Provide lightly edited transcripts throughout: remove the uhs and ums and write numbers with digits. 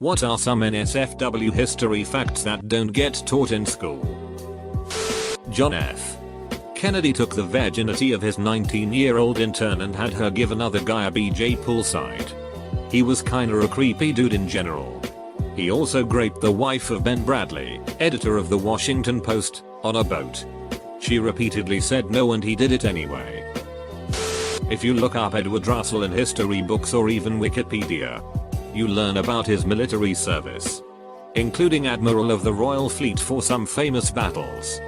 What are some NSFW history facts that don't get taught in school? John F. Kennedy took the virginity of his 19-year-old intern and had her give another guy a BJ poolside. He was kinda a creepy dude in general. He also raped the wife of Ben Bradlee, editor of the Washington Post, on a boat. She repeatedly said no and he did it anyway. If you look up Edward Russell in history books or even Wikipedia, you learn about his military service, including Admiral of the Royal Fleet for some famous battles.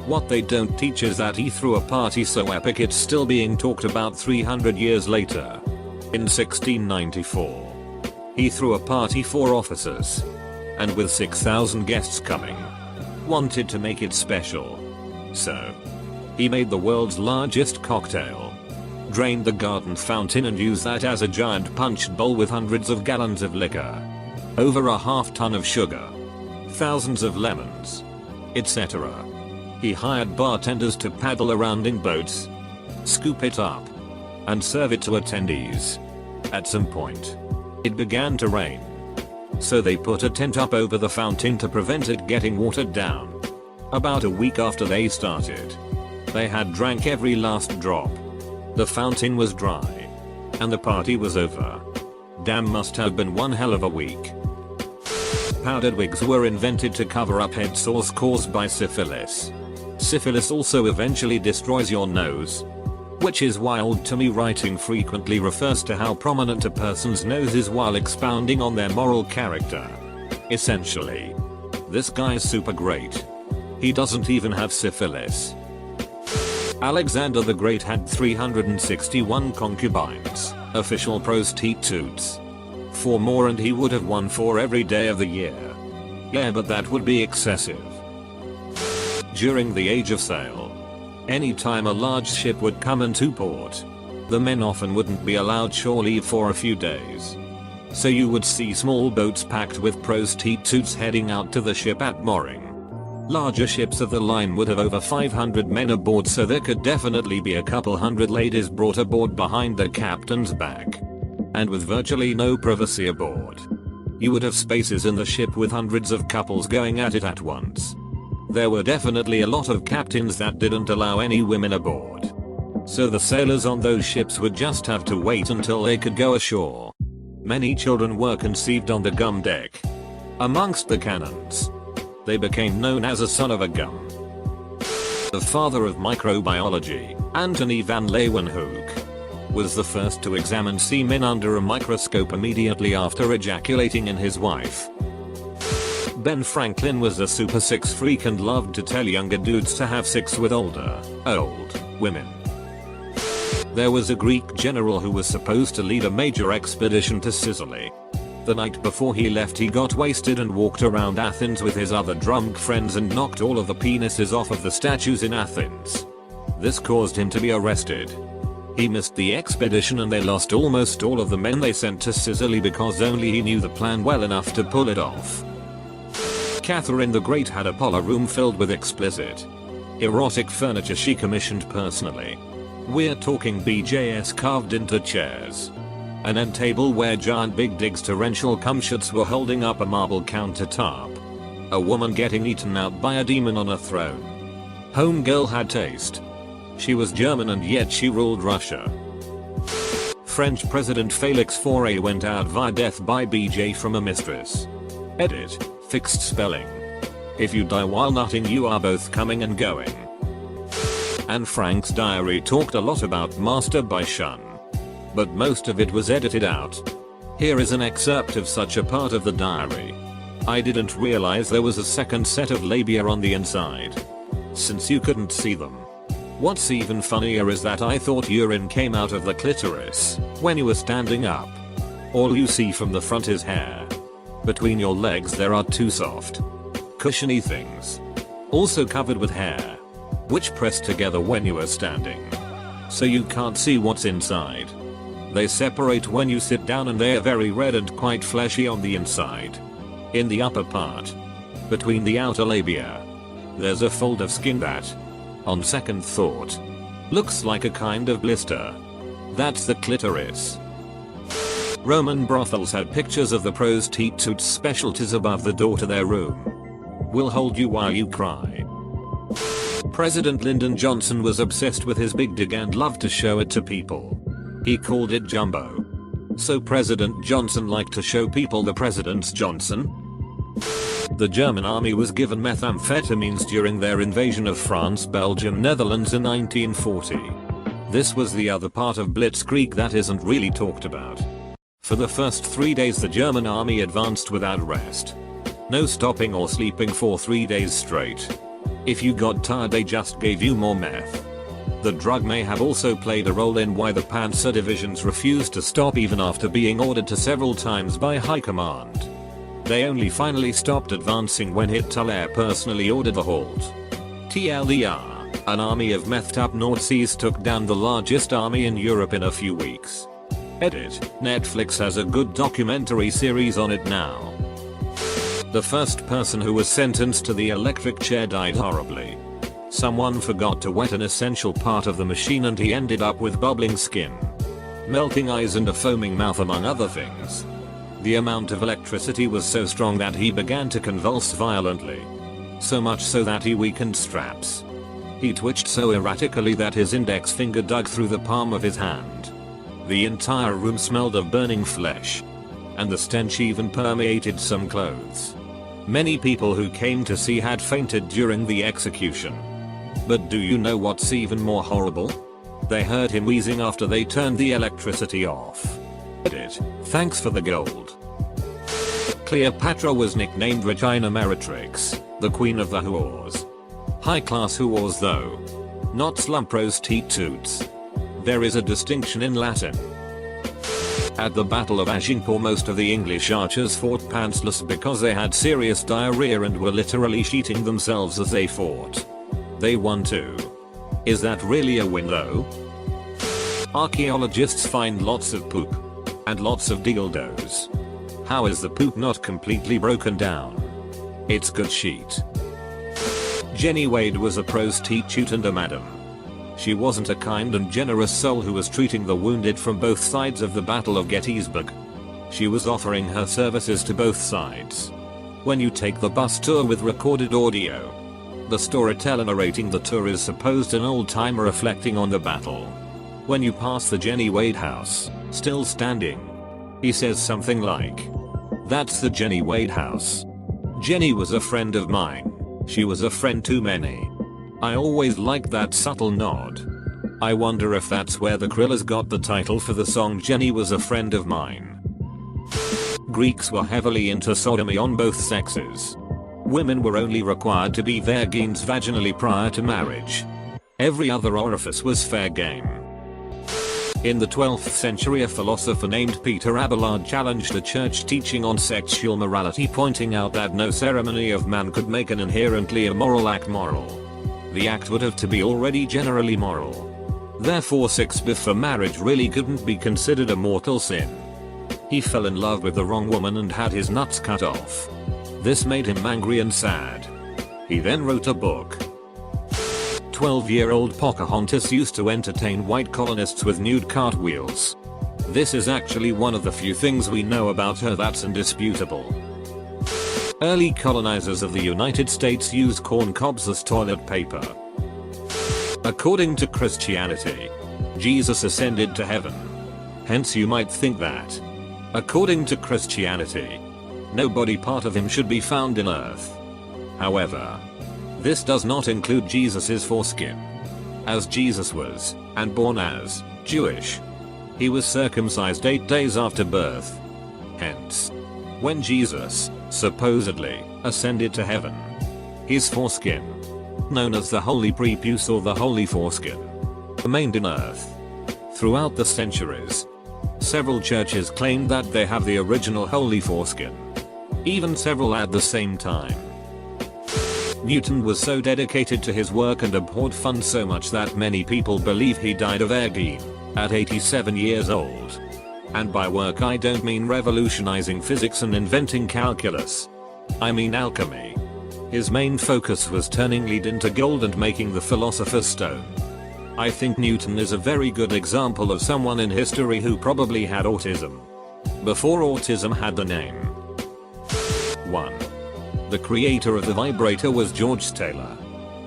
What they don't teach is that he threw a party so epic it's still being talked about 300 years later. In 1694, he threw a party for officers, and with 6,000 guests coming, wanted to make it special. So, he made the world's largest cocktail, drained the garden fountain and used that as a giant punch bowl with hundreds of gallons of liquor, over a half-ton of sugar, thousands of lemons, etc. He hired bartenders to paddle around in boats, scoop it up, and serve it to attendees. At some point, it began to rain, so they put a tent up over the fountain to prevent it getting watered down. About a week after they started, they had drank every last drop. The fountain was dry, and the party was over. Damn, must have been one hell of a week. Powdered wigs were invented to cover up head sores caused by syphilis. Syphilis also eventually destroys your nose, which is wild to me. Writing frequently refers to how prominent a person's nose is while expounding on their moral character. Essentially, this guy's super great. He doesn't even have syphilis. Alexander the Great had 361 concubines, official prostitutes. 4 more and he would have won 4 every day of the year. Yeah, but that would be excessive. During the Age of Sail, anytime a large ship would come into port, the men often wouldn't be allowed shore leave for a few days. So you would see small boats packed with prostitutes heading out to the ship at mooring. Larger ships of the line would have over 500 men aboard, so there could definitely be a couple hundred ladies brought aboard behind the captain's back. And with virtually no privacy aboard, you would have spaces in the ship with hundreds of couples going at it at once. There were definitely a lot of captains that didn't allow any women aboard, so the sailors on those ships would just have to wait until they could go ashore. Many children were conceived on the gum deck, amongst the cannons. They became known as a son of a gun. The father of microbiology, Antony van Leeuwenhoek, was the first to examine semen under a microscope immediately after ejaculating in his wife. Ben Franklin was a super sex freak and loved to tell younger dudes to have sex with old women. There was a Greek general who was supposed to lead a major expedition to Sicily. The night before he left, he got wasted and walked around Athens with his other drunk friends and knocked all of the penises off of the statues in Athens. This caused him to be arrested. He missed the expedition and they lost almost all of the men they sent to Sicily because only he knew the plan well enough to pull it off. Catherine the Great had a parlor room filled with explicit, erotic furniture she commissioned personally. We're talking BJs carved into chairs, an end table where giant big digs torrential cumshots were holding up a marble countertop, a woman getting eaten out by a demon on a throne. Homegirl had taste. She was German and yet she ruled Russia. French President Félix Faure went out via death by BJ from a mistress. Edit. Fixed spelling. If you die while nutting, you are both coming and going. Anne Frank's diary talked a lot about masturbation, but most of it was edited out. Here is an excerpt of such a part of the diary. I didn't realize there was a second set of labia on the inside, since you couldn't see them. What's even funnier is that I thought urine came out of the clitoris when you were standing up. All you see from the front is hair. Between your legs there are 2 soft, cushiony things, also covered with hair, which press together when you are standing, so you can't see what's inside. They separate when you sit down and they are very red and quite fleshy on the inside. In the upper part, between the outer labia, there's a fold of skin that, on second thought, looks like a kind of blister. That's the clitoris. Roman brothels had pictures of the prostitutes' specialties above the door to their room. Will hold you while you cry. President Lyndon Johnson was obsessed with his big dig and loved to show it to people. He called it Jumbo. So President Johnson liked to show people the President's Johnson. The German army was given methamphetamines during their invasion of France, Belgium, Netherlands in 1940. This was the other part of Blitzkrieg that isn't really talked about. For the first 3 days the German army advanced without rest. No stopping or sleeping for 3 days straight. If you got tired they just gave you more meth. The drug may have also played a role in why the Panzer divisions refused to stop even after being ordered to several times by high command. They only finally stopped advancing when Hitler personally ordered the halt. TLDR, an army of methed up Nazis took down the largest army in Europe in a few weeks. Edit, Netflix has a good documentary series on it now. The first person who was sentenced to the electric chair died horribly. Someone forgot to wet an essential part of the machine and he ended up with bubbling skin, melting eyes and a foaming mouth among other things. The amount of electricity was so strong that he began to convulse violently. So much so that he weakened straps. He twitched so erratically that his index finger dug through the palm of his hand. The entire room smelled of burning flesh. And the stench even permeated some clothes. Many people who came to see had fainted during the execution. But do you know what's even more horrible? They heard him wheezing after they turned the electricity off. Edit, thanks for the gold. Cleopatra was nicknamed Regina Meretrix, the queen of the whores. High class whores though. Not slum prostitutes. There is a distinction in Latin. At the Battle of Agincourt most of the English archers fought pantsless because they had serious diarrhea and were literally sheeting themselves as they fought. They won too. Is that really a win though? Archaeologists find lots of poop. And lots of dildos. How is the poop not completely broken down? It's good sheet. Jenny Wade was a prostitute and a madam. She wasn't a kind and generous soul who was treating the wounded from both sides of the Battle of Gettysburg. She was offering her services to both sides. When you take the bus tour with recorded audio, the storyteller narrating the tour is supposed an old timer reflecting on the battle. When you pass the Jenny Wade house, still standing, he says something like, "That's the Jenny Wade house. Jenny was a friend of mine. She was a friend to many." I always liked that subtle nod. I wonder if that's where the Krillers got the title for the song Jenny Was a Friend of Mine. Greeks were heavily into sodomy on both sexes. Women were only required to be virgins vaginally prior to marriage. Every other orifice was fair game. In the 12th century a philosopher named Peter Abelard challenged the church teaching on sexual morality, pointing out that no ceremony of man could make an inherently immoral act moral. The act would have to be already generally moral. Therefore sex before marriage really couldn't be considered a mortal sin. He fell in love with the wrong woman and had his nuts cut off. This made him angry and sad. He then wrote a book. 12-year-old Pocahontas used to entertain white colonists with nude cartwheels. This is actually one of the few things we know about her that's indisputable. Early colonizers of the United States used corn cobs as toilet paper. According to Christianity, Jesus ascended to heaven. Hence you might think that, according to Christianity, no body part of him should be found in earth. However, this does not include Jesus's foreskin. As Jesus was, and born as, Jewish, he was circumcised 8 days after birth. Hence, when Jesus, supposedly, ascended to heaven, his foreskin, known as the holy prepuce or the holy foreskin, remained in earth. Throughout the centuries, several churches claimed that they have the original holy foreskin. Even several at the same time. Newton was so dedicated to his work and abhorred fun so much that many people believe he died of ergine at 87 years old. And by work I don't mean revolutionizing physics and inventing calculus. I mean alchemy. His main focus was turning lead into gold and making the philosopher's stone. I think Newton is a very good example of someone in history who probably had autism. before autism had the name. 1. The creator of the vibrator was George Taylor.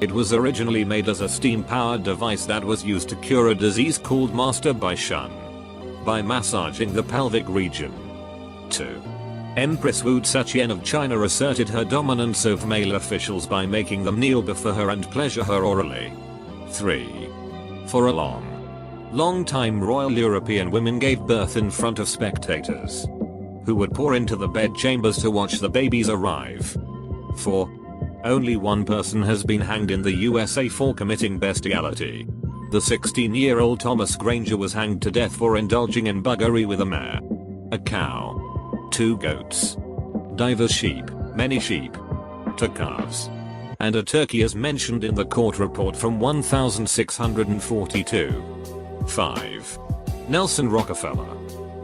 It was originally made as a steam-powered device that was used to cure a disease called masturbation by massaging the pelvic region. 2. Empress Wu Zetian of China asserted her dominance over male officials by making them kneel before her and pleasure her orally. 3. For a long time royal European women gave birth in front of spectators who would pour into the bedchambers to watch the babies arrive. 4. Only one person has been hanged in the USA for committing bestiality. The 16-year-old Thomas Granger was hanged to death for indulging in buggery with a mare, a cow, 2 goats, divers sheep, many sheep, 2 calves, and a turkey as mentioned in the court report from 1642. 5. Nelson Rockefeller,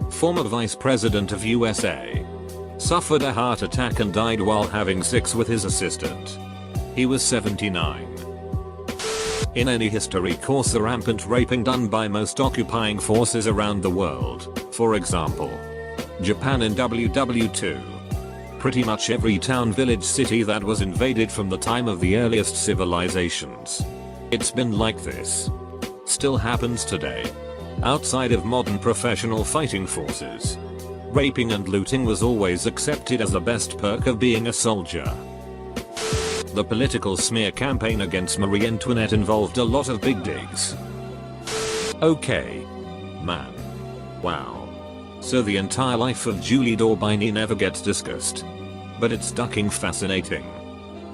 former vice president of USA, suffered a heart attack and died while having sex with his assistant. He was 79. In any history course, the rampant raping done by most occupying forces around the world, for example, Japan in WW2. Pretty much every town, village, city that was invaded from the time of the earliest civilizations. It's been like this. Still happens today. Outside of modern professional fighting forces, raping and looting was always accepted as the best perk of being a soldier. The political smear campaign against Marie Antoinette involved a lot of big digs. Okay. Man. Wow. So the entire life of Julie d'Aubigny never gets discussed. But it's fucking fascinating.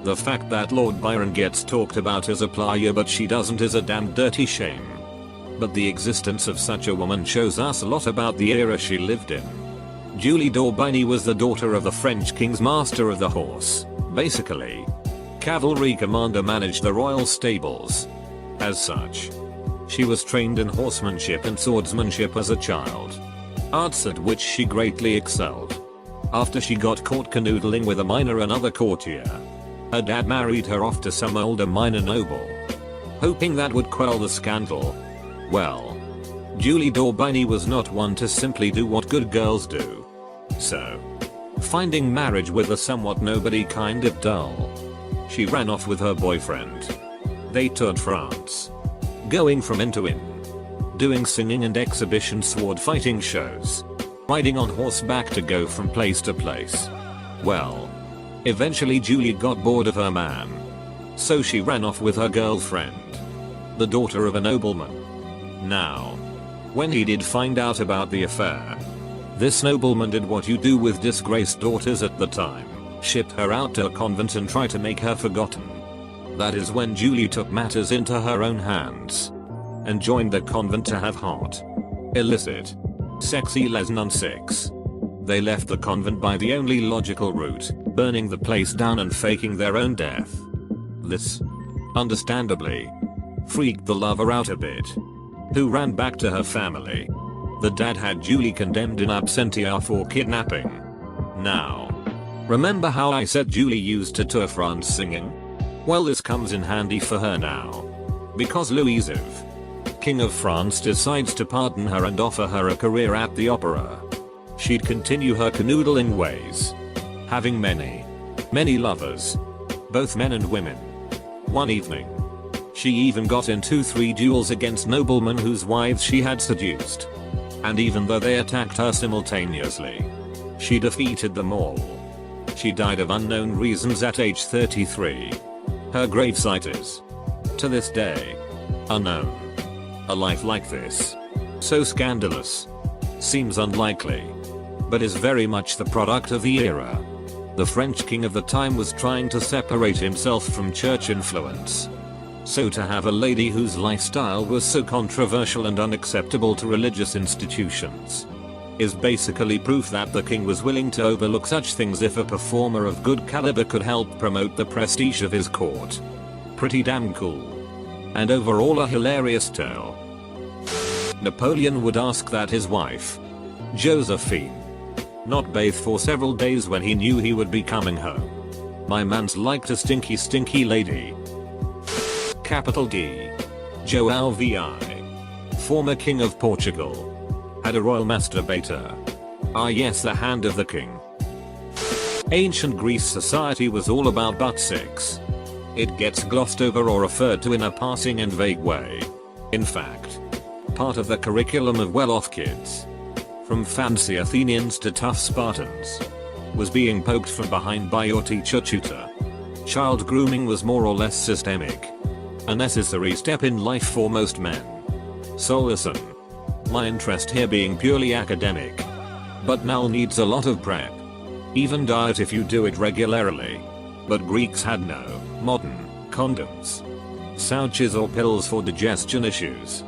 The fact that Lord Byron gets talked about as a player but she doesn't is a damn dirty shame. But the existence of such a woman shows us a lot about the era she lived in. Julie d'Aubigny was the daughter of the French king's master of the horse, basically. Cavalry commander, managed the royal stables. As such, she was trained in horsemanship and swordsmanship as a child, arts at which she greatly excelled. After she got caught canoodling with a minor and other courtier, her dad married her off to some older minor noble, hoping that would quell the scandal. Well, Julie d'Aubigny was not one to simply do what good girls do. So, finding marriage with a somewhat nobody kind of dull, she ran off with her boyfriend. They toured France, going from inn to inn, doing singing and exhibition sword fighting shows, riding on horseback to go from place to place. Well, eventually Julie got bored of her man, so she ran off with her girlfriend, the daughter of a nobleman. Now, when he did find out about the affair, this nobleman did what you do with disgraced daughters at the time, shipped her out to a convent and tried to make her forgotten. That is when Julie took matters into her own hands and joined the convent to have hot, illicit, sexy les non sex. They left the convent by the only logical route, burning the place down and faking their own death. This, understandably, freaked the lover out a bit, who ran back to her family. The dad had Julie condemned in absentia for kidnapping. Now, remember how I said Julie used to tour France singing? Well, this comes in handy for her now, because Louis XI, King of France, decides to pardon her and offer her a career at the opera. She'd continue her canoodling ways, having many lovers, both men and women. One evening, she even got in 2-3 duels against noblemen whose wives she had seduced. And even though they attacked her simultaneously, she defeated them all. She died of unknown reasons at age 33. Her gravesite is, to this day, unknown. A life like this, so scandalous, seems unlikely, but is very much the product of the era. The French king of the time was trying to separate himself from church influence. So to have a lady whose lifestyle was so controversial and unacceptable to religious institutions is basically proof that the king was willing to overlook such things if a performer of good caliber could help promote the prestige of his court. Pretty damn cool. And overall a hilarious tale. Napoleon would ask that his wife, Josephine, not bathe for several days when he knew he would be coming home. My man's liked a stinky lady. Capital D. João VI, former king of Portugal, had a royal masturbator. Ah yes, the hand of the king. Ancient Greece society was all about butt sex. It gets glossed over or referred to in a passing and vague way. In fact, part of the curriculum of well-off kids, from fancy Athenians to tough Spartans, was being poked from behind by your teacher tutor. Child grooming was more or less systemic, a necessary step in life for most men. So listen, my interest here being purely academic, but Mal needs a lot of prep. Even diet if you do it regularly. But Greeks had no modern condoms, pouches or pills for digestion issues.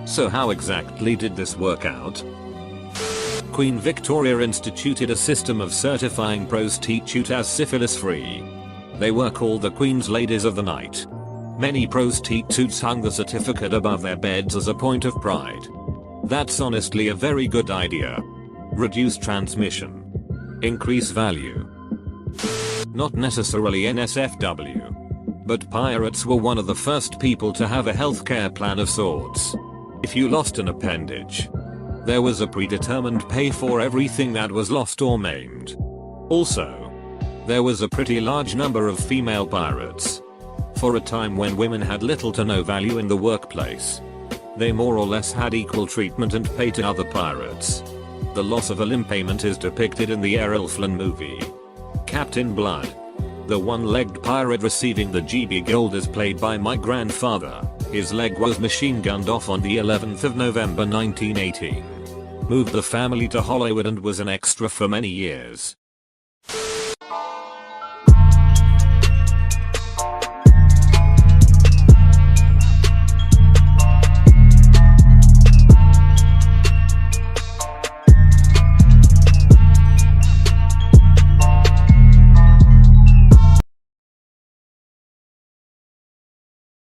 So how exactly did this work out? Queen Victoria instituted a system of certifying prostitutes as syphilis-free. They were called the Queen's Ladies of the Night. Many prostitutes hung the certificate above their beds as a point of pride. That's honestly a very good idea. Reduce transmission. Increase value. Not necessarily NSFW. But pirates were one of the first people to have a healthcare plan of sorts. If you lost an appendage, there was a predetermined pay for everything that was lost or maimed. Also, there was a pretty large number of female pirates. For a time when women had little to no value in the workplace, they more or less had equal treatment and pay to other pirates. The loss of a limb payment is depicted in the Errol Flynn movie Captain Blood. The one-legged pirate receiving the GB Gold is played by my grandfather. His leg was machine gunned off on the 11th of November 1918. Moved the family to Hollywood and was an extra for many years.